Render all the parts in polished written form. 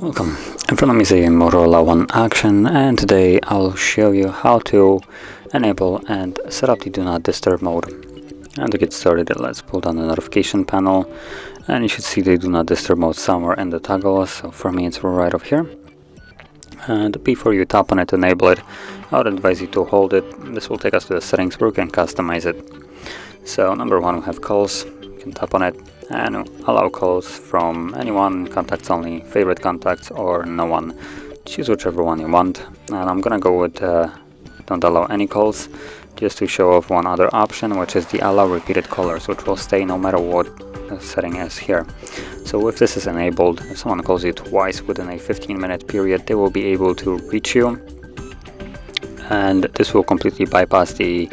Welcome. In front of me is a Motorola One Action, and today I'll show you how to enable and set up the Do Not Disturb mode. And to get started, let's pull down the notification panel, and you should see the Do Not Disturb mode somewhere in the toggle. So for me it's right over here. And before you tap on it to enable it, I would advise you to hold it. This will take us to the settings where we can customize it. So number one, we have calls. You can tap on it and allow calls from anyone, contacts only, favorite contacts, or no one. Choose whichever one you want, and I'm gonna go with don't allow any calls, just to show off one other option, which is the allow repeated callers, which will stay no matter what the setting is here. So if this is enabled, if someone calls you twice within a 15-minute period, they will be able to reach you, and this will completely bypass the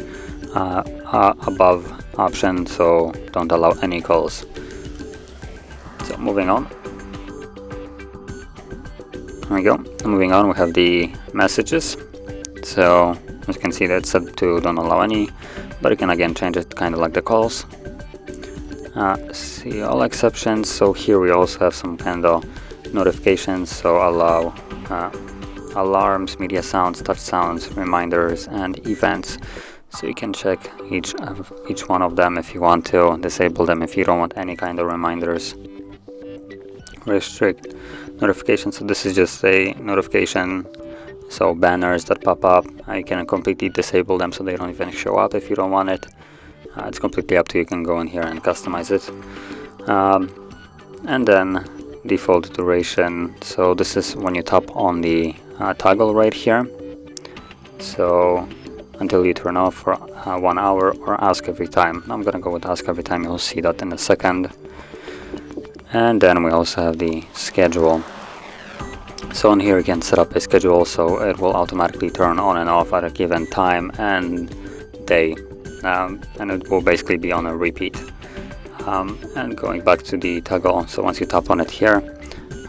above option, so don't allow any calls. So moving on. There we go. Moving on, we have the messages. So as you can see, that's set to don't allow any, but you can again change it kind of like the calls. See all exceptions. So here we also have some kind of notifications. So allow alarms, media sounds, touch sounds, reminders, and events. So you can check each one of them if you want to, disable them if you don't want any kind of reminders. Restrict notifications. So this is just a notification. So banners that pop up, you can completely disable them so they don't even show up if you don't want it. It's completely up to you. You can go in here and customize it. And then default duration. So this is when you tap on the toggle right here. So until you turn off for 1 hour, or ask every time. I'm gonna go with ask every time. You'll see that in a second. And then we also have the schedule. So on here you can set up a schedule, so it will automatically turn on and off at a given time and day, and it will basically be on a repeat. And going back to the toggle, so once you tap on it here,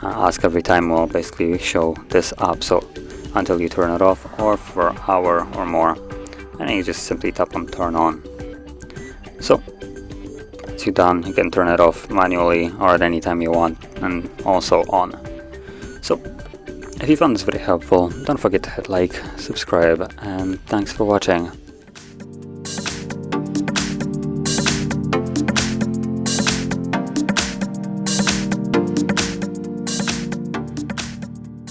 ask every time will basically show this up, so until you turn it off or for an hour or more, and you just simply tap on turn on. So once you're done, you can turn it off manually or at any time you want, and also on. So if you found this very helpful, don't forget to hit like, subscribe, and thanks for watching.